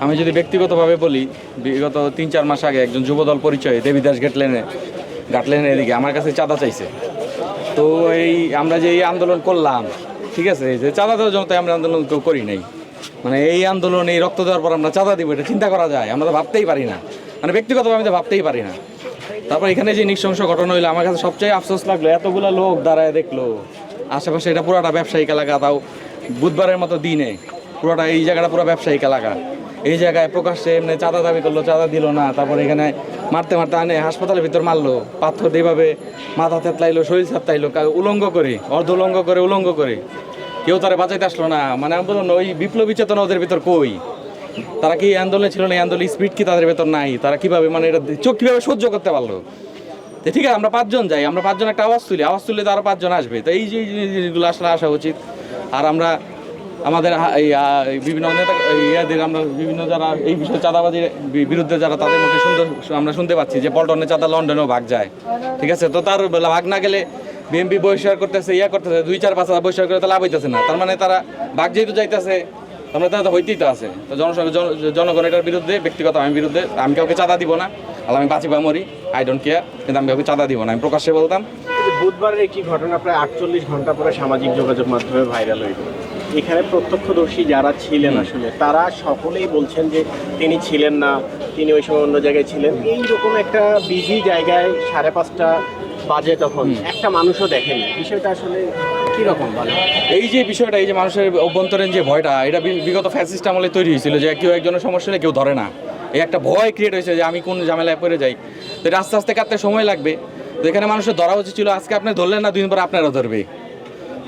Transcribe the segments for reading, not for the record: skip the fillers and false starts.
আমি যদি ব্যক্তিগতভাবে বলি, বিগত 3-4 মাস আগে একজন যুবদল পরিচয়ে দেবীদাস ঘাটলেনের এদিকে আমার কাছে চাঁদা চাইছে। তো এই আমরা যে এই আন্দোলন করলাম, ঠিক আছে, যে চাঁদা দেওয়ার জন্য আমরা আন্দোলন করি নাই, মানে এই আন্দোলন, এই রক্ত দেওয়ার পর আমরা চাঁদা দিব, এটা চিন্তা করা যায়? আমরা তো ভাবতেই পারি না, মানে ব্যক্তিগতভাবে আমি তো ভাবতেই পারি না। তারপর এখানে যে নৃশংস ঘটনা হইলো, আমার কাছে সবচেয়ে আফসোস লাগলো, এতগুলো লোক দাঁড়ায় দেখলো আশেপাশে, এটা পুরোটা ব্যবসায়িক এলাকা, তাও বুধবারের মতো দিনে পুরোটা এই জায়গাটা পুরো ব্যবসায়িক এলাকা। এই জায়গায় প্রকাশ্যে এমনি চাঁদা দাবি করলো, চাঁদা দিল না, তারপর এখানে মারতে মারতে আনে হাসপাতালের ভিতর মারলো, পাথর এইভাবে মাথা থেতলাইলো, শরীর ছাপতাইলো, উলঙ্গ করে, অর্ধ উলঙ্গ করে কেউ তারা বাঁচাইতে আসলো না। মানে আমি বললাম, ওই বিপ্লবী চেতনা ওদের ভিতর কই? তারা কি আন্দোলনে ছিল না? এই আন্দোলন স্পিড কি তাদের ভেতর নাই? তারা কিভাবে, মানে এটা চোখ কীভাবে সহ্য করতে পারলো? তো ঠিক আছে, আমরা 5 জন যাই, আমরা 5 জন একটা আওয়াজ তুলে তো আরও 5 জন আসবে। তো এই যে জিনিসগুলো আসলে আসা উচিত। আর আমরা আমাদের বিভিন্ন নেতা ইয়াদের, আমরা বিভিন্ন যারা এই বিষয়ে চাঁদাবাজির বিরুদ্ধে যারা, তাদের মুখে আমরা শুনতে পাচ্ছি যে পল্টনের চাঁদা লন্ডনেও ভাগ যায়, ঠিক আছে। তো তার ভাগ না গেলে বিএনপি বহিষ্কার করতেছে, করতেছে, 2-4-5 বহিষ্কার করে তো লাভ হইতেছে না। তার মানে তারা ভাগ যেহেতু যাইতেছে, তার মানে তারা তো হইতেই তো আছে। তো জনগণ এটার বিরুদ্ধে, ব্যক্তিগত আমি বিরুদ্ধে। আমি কাউকে চাঁদা দিব না, আর আমি বাঁচি বা মরি, আই ডোন্ট কেয়ার, কিন্তু আমি কাউকে চাঁদা দিব না, আমি প্রকাশ্যে বলতাম। বুধবারের একটি ঘটনা প্রায় 48 ঘন্টা পরে সামাজিক যোগাযোগ মাধ্যমে ভাইরাল হইল। এখানে প্রত্যক্ষদর্শী যারা ছিলেন আসলে তারা সকলেই বলছেন যে তিনি ছিলেন না, তিনি ওই সময় অন্য জায়গায় ছিলেন। এইরকম একটা বিজি জায়গায় 5:30 বাজে, তখন একটা মানুষও দেখেনি। বিষয়টা আসলে কীরকম বলে? এই যে বিষয়টা, এই যে মানুষের অভ্যন্তরীণ যে ভয়টা, এটা বিগত ফ্যাসিস্ট আমলে তৈরি হয়েছিল, যে কেউ একজনের সমস্যা হলে কেউ ধরে না, এই একটা ভয় ক্রিয়েট হয়েছে যে আমি কোন ঝামেলায় পড়ে যাই। তো এটা আস্তে আস্তে কাটতে সময় লাগবে। তো এখানে মানুষের ধরা উচিত ছিল, আজকে আপনি ধরলেন না, 2 দিন পর আপনারা ধরবে,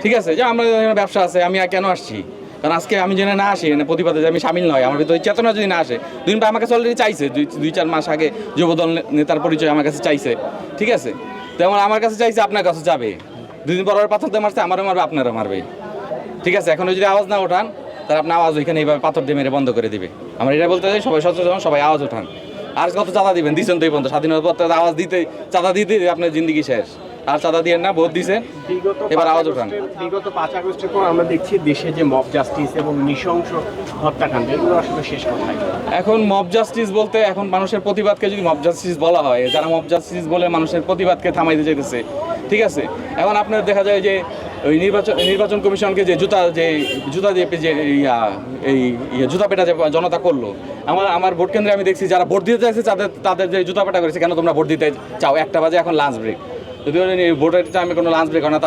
ঠিক আছে। যে আমরা ব্যবসা আছে, আমি কেন আসছি? কারণ আজকে আমি যেন না আসি, প্রতিবাদে যে আমি সামিল নয়, আমার ভিতরে ওই চেতনা যদি না আসে, 2 দিন পর আমার কাছে অলরেডি চাইছে, 2-4 মাস আগে যুবদল নেতার পরিচয় আমার কাছে চাইছে, ঠিক আছে। তেমন আমার কাছে চাইছে, আপনার কাছে যাবে, 2 দিন পর পাথর দিয়ে মারছে, আমারও মারবে, আপনারও মারবে, ঠিক আছে। এখন যদি আওয়াজ না ওঠান, তাহলে আপনার আওয়াজ ওইখানে এইভাবে পাথর দিয়ে মেরে বন্ধ করে দিবে। আমরা এটা বলতে চাই, সবাই সচেতন, সবাই আওয়াজ ওঠান। আর কত চাঁদা দিবেন? দিচ্ছেন তো এই পর্যন্ত, স্বাধীনতার পর আওয়াজ দিতে, চাঁদা দিতে আপনার জিন্দগি শেষ। আর চাঁদা দিয়ে না, ভোট দিছেন, এবার আওয়াজ ওঠান। বিগত 5 আগস্টের পর আমরা দেখছি দেশে যে মব জাস্টিস এবং নৃশংস হত্যাকাণ্ড, এগুলো আসলে শেষ কোথায়? এখন মব জাস্টিস বলতে, এখন মানুষের প্রতিবাদকে যদি মব জাস্টিস বলা হয়, যারা মব জাস্টিস বলে মানুষের প্রতিবাদকে থামাইতে চাইতেছে, ঠিক আছে। এখন আপনার দেখা যায় যে ওই নির্বাচন কমিশনকে যে জুতা দিয়ে যে জুতা পেটা যে জনতা করলো, আমার ভোট কেন্দ্রে আমি দেখছি যারা ভোট দিতে চাইছে তাদের যে জুতা পেটা করেছে, কেন তোমরা ভোট দিতে চাও? 1টা বাজে এখন লাঞ্চ ব্রেক, যদিও ভোটের টাইমে কোনো লাঞ্চ ব্রেক হয় না,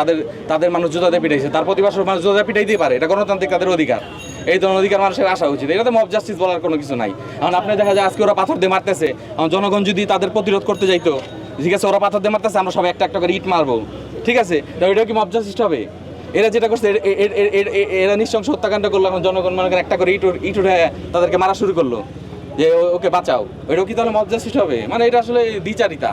তাদের মানুষ জুতা দিয়ে পিটাইছে, তার প্রতিবাদ মানুষ জুতা দিয়ে পিটাইতেই পারে, এটা গণতান্ত্রিক তাদের অধিকার। এই ধরনের অধিকার মানুষের আসা উচিত, এটাতে মব জাস্টিস বলার কোনো কিছু নাই। এখন আপনি দেখা যায় আজকে ওরা পাথর দিয়ে মারতেছে, জনগণ যদি তাদের প্রতিরোধ করতে যাইতো, ঠিক আছে, ওরা পাথর দিয়ে মারতেছে, আমরা সবাই একটা করে ইট মারবো, ঠিক আছে। তো এটা কি মব জাস্টিস হবে? এরা যেটা করছে, এরা নৃশংস হত্যাকাণ্ড করলো, এখন জনগণ মনে করেন একটা করে ইট উঠে তাদেরকে মারা শুরু করলো, যে ওকে বাঁচাও, এটাও কি তাহলে মব জাস্টিস হবে? মানে এটা আসলে দ্বিচারিতা।